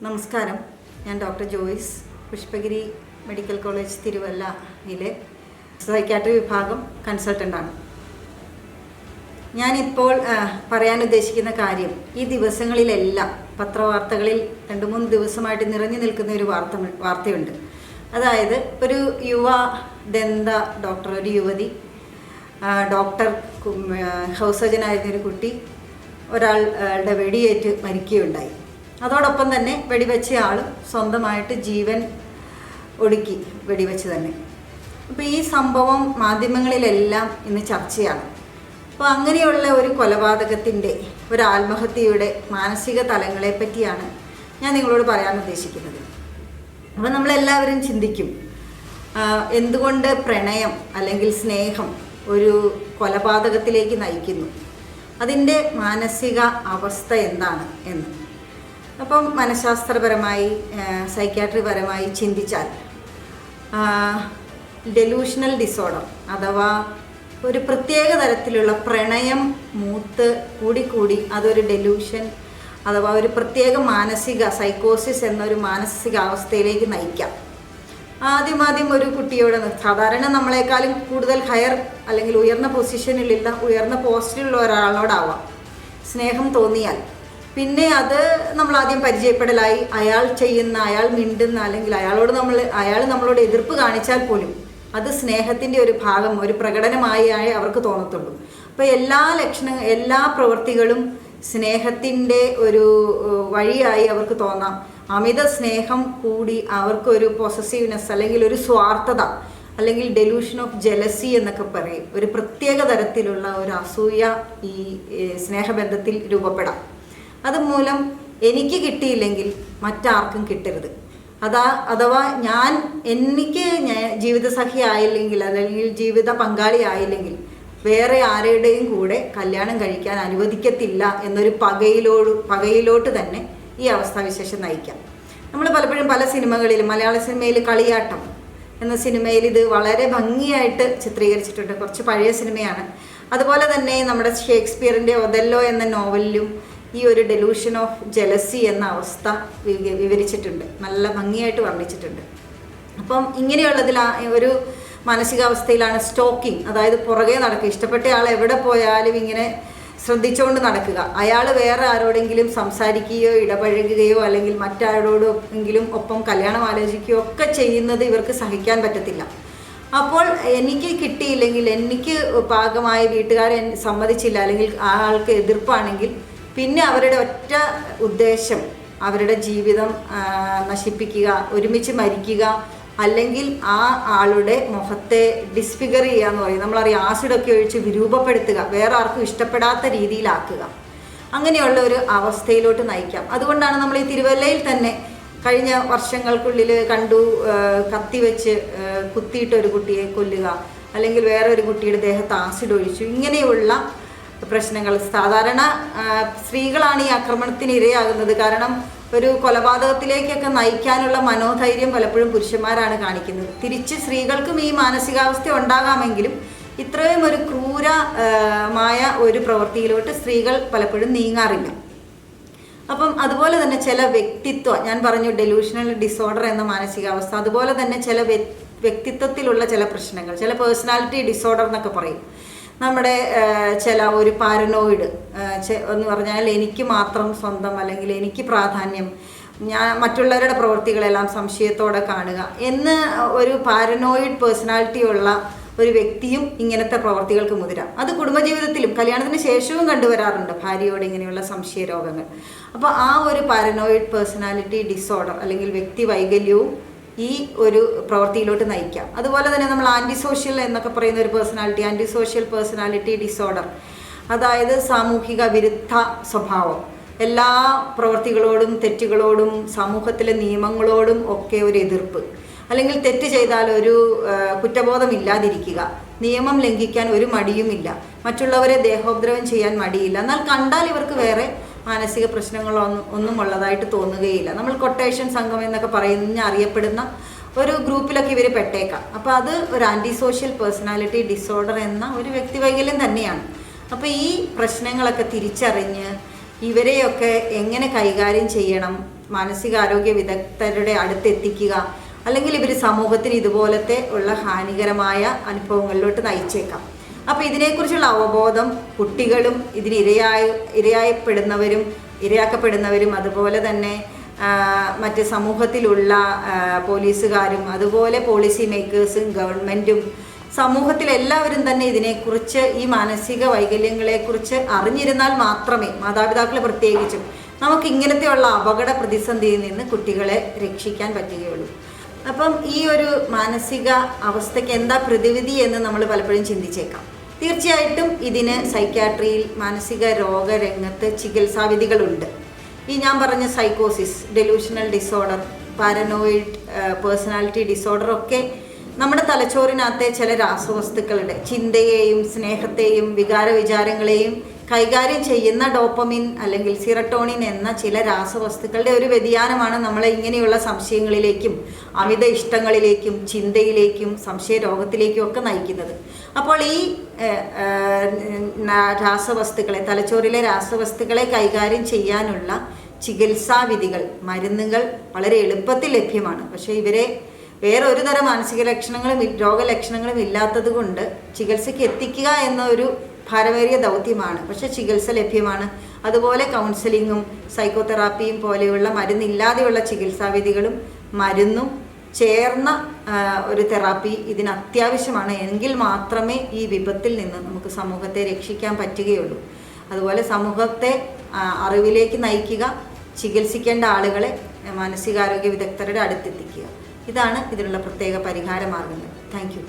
നമസ്കാരം. ഞാൻ doctor Joyce, Pushpagiri medical college തിരുവല്ലയിലെ സൈക്യാട്രി വിഭാഗം കൺസൾട്ടൻ്റാണ്. ഞാനിപ്പോൾ പറയാൻ ഉദ്ദേശിക്കുന്ന കാര്യം, ഈ ദിവസങ്ങളിലെല്ലാം പത്രവാർത്തകളിൽ 2-3 ദിവസമായിട്ട് നിറഞ്ഞു നിൽക്കുന്ന ഒരു വാർത്തയുണ്ട്. അതായത് ഒരു യുവ ദന്ത ഡോക്ടർ, ഒരു യുവതി ഡോക്ടർ, ഹൗസ് സർജനായിരുന്നൊരു കുട്ടി ഒരാളുടെ വെടിയേറ്റ് മരിക്കുകയുണ്ടായി. അതോടൊപ്പം തന്നെ വെടിവെച്ച ആൾ സ്വന്തമായിട്ട് ജീവൻ ഒടുക്കി, വെടിവെച്ച് തന്നെ. അപ്പോൾ ഈ സംഭവം മാധ്യമങ്ങളിലെല്ലാം ഇന്ന് ചർച്ചയാണ്. അപ്പോൾ അങ്ങനെയുള്ള ഒരു കൊലപാതകത്തിൻ്റെ, ഒരു ആത്മഹത്യയുടെ മാനസിക തലങ്ങളെ പറ്റിയാണ് ഞാൻ നിങ്ങളോട് പറയാൻ ഉദ്ദേശിക്കുന്നത്. അപ്പോൾ നമ്മളെല്ലാവരും ചിന്തിക്കും, എന്തുകൊണ്ട് പ്രണയം അല്ലെങ്കിൽ സ്നേഹം ഒരു കൊലപാതകത്തിലേക്ക് നയിക്കുന്നു, അതിൻ്റെ മാനസിക അവസ്ഥ എന്താണ് എന്ന്. അപ്പം മനഃശാസ്ത്രപരമായി, സൈക്യാട്രി പരമായി ചിന്തിച്ചാൽ ഡെലൂഷണൽ ഡിസോർഡർ അഥവാ ഒരു പ്രത്യേക തരത്തിലുള്ള പ്രണയം മൂത്ത് കൂടി അതൊരു ഡെലൂഷൻ അഥവാ ഒരു പ്രത്യേക മാനസിക സൈക്കോസിസ് എന്നൊരു മാനസികാവസ്ഥയിലേക്ക് നയിക്കാം. ആദ്യം ഒരു കുട്ടിയോട്, സാധാരണ നമ്മളെക്കാളും കൂടുതൽ ഹയർ അല്ലെങ്കിൽ ഉയർന്ന പൊസിഷനിലുള്ള, ഉയർന്ന പോസ്റ്റിലുള്ള ഒരാളോടാവാം സ്നേഹം തോന്നിയാൽ, പിന്നെ അത് നമ്മൾ ആദ്യം പരിചയപ്പെടലായി, അയാൾ മിണ്ടുന്ന അല്ലെങ്കിൽ അയാൾ നമ്മളോട് എതിർപ്പ് കാണിച്ചാൽ പോലും അത് സ്നേഹത്തിൻ്റെ ഒരു ഭാഗം, ഒരു പ്രകടനമായി അവർക്ക് തോന്നത്തുള്ളൂ. അപ്പോൾ എല്ലാ പ്രവൃത്തികളും സ്നേഹത്തിൻ്റെ ഒരു വഴിയായി അവർക്ക് തോന്നാം. അമിത സ്നേഹം കൂടി അവർക്കൊരു പൊസസീവ്നെസ് അല്ലെങ്കിൽ ഒരു സ്വാർത്ഥത അല്ലെങ്കിൽ ഡെലൂഷൻ ഓഫ് ജലസി എന്നൊക്കെ പറയും. ഒരു പ്രത്യേക തരത്തിലുള്ള ഒരു അസൂയ ഈ സ്നേഹബന്ധത്തിൽ രൂപപ്പെടാം. അതുമൂലം എനിക്ക് കിട്ടിയില്ലെങ്കിൽ മറ്റാർക്കും കിട്ടരുത്, അഥവാ എനിക്ക് ജീവിതസഖി ആയില്ലെങ്കിൽ അല്ലെങ്കിൽ ജീവിത പങ്കാളി ആയില്ലെങ്കിൽ വേറെ ആരുടെയും കൂടെ കല്യാണം കഴിക്കാൻ അനുവദിക്കത്തില്ല എന്നൊരു പകയിലോട്ട് തന്നെ ഈ അവസ്ഥാവിശേഷം നയിക്കാം. നമ്മൾ പലപ്പോഴും പല സിനിമകളിലും, മലയാള സിനിമയിൽ കളിയാട്ടം എന്ന സിനിമയിൽ ഇത് വളരെ ഭംഗിയായിട്ട് ചിത്രീകരിച്ചിട്ടുണ്ട്. കുറച്ച് പഴയ സിനിമയാണ്. അതുപോലെ തന്നെ നമ്മുടെ ഷേക്സ്പിയറിൻ്റെ ഒഥല്ലോ എന്ന നോവലിലും ഈ ഒരു ഡെലൂഷൻ ഓഫ് ജലസി എന്ന അവസ്ഥ വിവരിച്ചിട്ടുണ്ട്, നല്ല ഭംഗിയായിട്ട് വർണ്ണിച്ചിട്ടുണ്ട്. അപ്പം ഇങ്ങനെയുള്ളതിൽ ഒരു മാനസികാവസ്ഥയിലാണ് സ്റ്റോക്കിംഗ്, അതായത് പുറകെ നടക്കുക. ഇഷ്ടപ്പെട്ട ആൾ എവിടെ പോയാലും ഇങ്ങനെ ശ്രദ്ധിച്ചുകൊണ്ട് നടക്കുക. അയാൾ വേറെ ആരോടെങ്കിലും സംസാരിക്കുകയോ ഇടപഴകുകയോ അല്ലെങ്കിൽ മറ്റാരോടെങ്കിലും ഒപ്പം കല്യാണം ആലോചിക്കുകയോ ഒക്കെ ചെയ്യുന്നത് ഇവർക്ക് സഹിക്കാൻ പറ്റത്തില്ല. അപ്പോൾ എനിക്ക് കിട്ടിയില്ലെങ്കിൽ, എനിക്ക് പാകമായി വീട്ടുകാരെ സമ്മതിച്ചില്ല അല്ലെങ്കിൽ ആ ആൾക്ക് എതിർപ്പാണെങ്കിൽ, പിന്നെ അവരുടെ ഒറ്റ ഉദ്ദേശം അവരുടെ ജീവിതം നശിപ്പിക്കുക, ഒരുമിച്ച് മരിക്കുക, അല്ലെങ്കിൽ ആ ആളുടെ മുഖത്തെ ഡിസ്ഫിഗർ ചെയ്യുക എന്ന് പറയും. നമ്മളറിയാം, ആസിഡൊക്കെ ഒഴിച്ച് വിരൂപപ്പെടുത്തുക, വേറെ ആർക്കും ഇഷ്ടപ്പെടാത്ത രീതിയിലാക്കുക. അങ്ങനെയുള്ള ഒരു അവസ്ഥയിലോട്ട് നയിക്കാം. അതുകൊണ്ടാണ് നമ്മൾ ഈ തിരുവല്ലയിൽ തന്നെ കഴിഞ്ഞ വർഷങ്ങൾക്കുള്ളിൽ കണ്ടു, കത്തിവെച്ച് കുത്തിയിട്ടൊരു കുട്ടിയെ കൊല്ലുക, അല്ലെങ്കിൽ വേറെ ഒരു കുട്ടിയുടെ ദേഹത്ത് ആസിഡ് ഒഴിച്ചു, ഇങ്ങനെയുള്ള പ്രശ്നങ്ങൾ. സാധാരണ സ്ത്രീകളാണ് ഈ ആക്രമണത്തിന് ഇരയാകുന്നത്. കാരണം ഒരു കൊലപാതകത്തിലേക്കൊക്കെ നയിക്കാനുള്ള മനോധൈര്യം പലപ്പോഴും പുരുഷന്മാരാണ് കാണിക്കുന്നത്. തിരിച്ച് സ്ത്രീകൾക്കും ഈ മാനസികാവസ്ഥ ഉണ്ടാകാമെങ്കിലും ഇത്രയും ഒരു ക്രൂരമായ ഒരു പ്രവൃത്തിയിലോട്ട് സ്ത്രീകൾ പലപ്പോഴും നീങ്ങാറില്ല. അപ്പം അതുപോലെ തന്നെ ചില ഞാൻ പറഞ്ഞു ഡെലൂഷണൽ ഡിസോർഡർ എന്ന മാനസികാവസ്ഥ, അതുപോലെ തന്നെ ചില വ്യക്തിത്വത്തിലുള്ള ചില പ്രശ്നങ്ങൾ, ചില പേഴ്സണാലിറ്റി ഡിസോർഡർ എന്നൊക്കെ പറയും. നമ്മുടെ ഒരു പാരനോയിഡ് എന്ന് പറഞ്ഞാൽ എനിക്ക് മാത്രം സ്വന്തം അല്ലെങ്കിൽ എനിക്ക് പ്രാധാന്യം, ഞാൻ മറ്റുള്ളവരുടെ പ്രവൃത്തികളെല്ലാം സംശയത്തോടെ കാണുക എന്ന് ഒരു പാരനോയിഡ് പേഴ്സണാലിറ്റി ഉള്ള ഒരു വ്യക്തിയും ഇങ്ങനത്തെ പ്രവൃത്തികൾക്ക് മുതിരാം. അത് കുടുംബജീവിതത്തിലും കല്യാണത്തിന് ശേഷവും കണ്ടുവരാറുണ്ട്, ഭാര്യയോട് ഇങ്ങനെയുള്ള സംശയ രോഗങ്ങൾ. അപ്പോൾ ആ ഒരു പാരനോയിഡ് പേഴ്സണാലിറ്റി ഡിസോർഡർ അല്ലെങ്കിൽ വ്യക്തി വൈകല്യവും ഈ ഒരു പ്രവൃത്തിയിലോട്ട് നയിക്കാം. അതുപോലെ തന്നെ നമ്മൾ ആൻറ്റി സോഷ്യൽ എന്നൊക്കെ പറയുന്ന ഒരു personality, anti social personality disorder, അതായത് സാമൂഹിക വിരുദ്ധ സ്വഭാവം, എല്ലാ പ്രവൃത്തികളോടും തെറ്റുകളോടും സമൂഹത്തിലെ നിയമങ്ങളോടും ഒക്കെ ഒരു എതിർപ്പ്, അല്ലെങ്കിൽ തെറ്റ് ചെയ്താൽ ഒരു കുറ്റബോധമില്ലാതിരിക്കുക, നിയമം ലംഘിക്കാൻ ഒരു മടിയുമില്ല, മറ്റുള്ളവരെ ദേഹോപദ്രവം ചെയ്യാൻ മടിയില്ല, എന്നാൽ കണ്ടാൽ ഇവർക്ക് വേറെ മാനസിക പ്രശ്നങ്ങളൊന്നും ഉള്ളതായിട്ട് തോന്നുകയില്ല. നമ്മൾ കൊട്ടേഷൻ സംഘം എന്നൊക്കെ അറിയപ്പെടുന്ന ഒരു ഗ്രൂപ്പിലൊക്കെ ഇവർ പെട്ടേക്കാം. അപ്പോൾ അത് ഒരു ആൻറ്റി സോഷ്യൽ പേഴ്സണാലിറ്റി ഡിസോർഡർ എന്ന ഒരു വ്യക്തിവൈകല്യം തന്നെയാണ്. അപ്പോൾ ഈ പ്രശ്നങ്ങളൊക്കെ തിരിച്ചറിഞ്ഞ് ഇവരെയൊക്കെ എങ്ങനെ കൈകാര്യം ചെയ്യണം, മാനസികാരോഗ്യ വിദഗ്ധരുടെ അടുത്തെത്തിക്കുക, അല്ലെങ്കിൽ ഇവർ സമൂഹത്തിന് ഇതുപോലത്തെ ഉള്ള ഹാനികരമായ അനുഭവങ്ങളിലോട്ട് നയിച്ചേക്കാം. അപ്പോൾ ഇതിനെക്കുറിച്ചുള്ള അവബോധം കുട്ടികളും ഇതിന് ഇരയാക്കപ്പെടുന്നവരും അതുപോലെ തന്നെ മറ്റ് സമൂഹത്തിലുള്ള പോലീസുകാരും അതുപോലെ പോളിസി മേക്കേഴ്സും ഗവൺമെൻറ്റും സമൂഹത്തിലെല്ലാവരും തന്നെ ഇതിനെക്കുറിച്ച്, ഈ മാനസിക വൈകല്യങ്ങളെക്കുറിച്ച് അറിഞ്ഞിരുന്നാൽ മാത്രമേ, മാതാപിതാക്കൾ പ്രത്യേകിച്ചും, നമുക്ക് ഇങ്ങനത്തെയുള്ള അപകട പ്രതിസന്ധിയിൽ നിന്ന് കുട്ടികളെ രക്ഷിക്കാൻ പറ്റുകയുള്ളൂ. അപ്പം ഈ ഒരു മാനസിക അവസ്ഥയ്ക്ക് എന്താ പ്രതിവിധി എന്ന് നമ്മൾ പലപ്പോഴും ചിന്തിച്ചേക്കാം. തീർച്ചയായിട്ടും ഇതിന് സൈക്യാട്രിയിൽ, മാനസിക രോഗരംഗത്ത് ചികിത്സാവിധികളുണ്ട്. ഈ ഞാൻ പറഞ്ഞ സൈക്കോസിസ്, delusional disorder, paranoid personality disorder ഒക്കെ നമ്മുടെ തലച്ചോറിനകത്തെ ചില രാസവസ്തുക്കളുടെ ചിന്തയെയും സ്നേഹത്തെയും വികാരവിചാരങ്ങളെയും കൈകാര്യം ചെയ്യുന്ന ഡോപ്പമിൻ അല്ലെങ്കിൽ സിറട്ടോണിൻ എന്ന ചില രാസവസ്തുക്കളുടെ ഒരു വ്യതിയാനമാണ് നമ്മളെ ഇങ്ങനെയുള്ള സംശയങ്ങളിലേക്കും അമിത ഇഷ്ടങ്ങളിലേക്കും ചിന്തയിലേക്കും സംശയരോഗത്തിലേക്കും ഒക്കെ നയിക്കുന്നത്. അപ്പോൾ ഈ രാസവസ്തുക്കളെ, തലച്ചോറിലെ രാസവസ്തുക്കളെ കൈകാര്യം ചെയ്യാനുള്ള ചികിത്സാവിധികൾ, മരുന്നുകൾ വളരെ എളുപ്പത്തിൽ ലഭ്യമാണ്. പക്ഷേ ഇവരെ വേറെ ഒരു തരം മാനസിക ലക്ഷണങ്ങളും രോഗലക്ഷണങ്ങളും ഇല്ലാത്തത് കൊണ്ട് ചികിത്സയ്ക്ക് എത്തിക്കുക എന്നൊരു ഭാരമേറിയ ദൗത്യമാണ്. പക്ഷെ ചികിത്സ ലഭ്യമാണ്. അതുപോലെ കൗൺസിലിങ്ങും സൈക്കോതെറാപ്പിയും പോലെയുള്ള മരുന്നില്ലാതെയുള്ള ചികിത്സാവിധികളും മരുന്നും ചേർന്ന ഒരു തെറാപ്പി ഇതിന് അത്യാവശ്യമാണ്. എങ്കിൽ മാത്രമേ ഈ വിപത്തിൽ നിന്ന് നമുക്ക് സമൂഹത്തെ രക്ഷിക്കാൻ പറ്റുകയുള്ളൂ. അതുപോലെ സമൂഹത്തെ അറിവിലേക്ക് നയിക്കുക, ചികിത്സിക്കേണ്ട ആളുകളെ മാനസികാരോഗ്യ വിദഗ്ധരുടെ അടുത്തെത്തിക്കുക. ഇതാണ് ഇതിനുള്ള പ്രത്യേക പരിഹാര മാർഗങ്ങൾ. Thank you.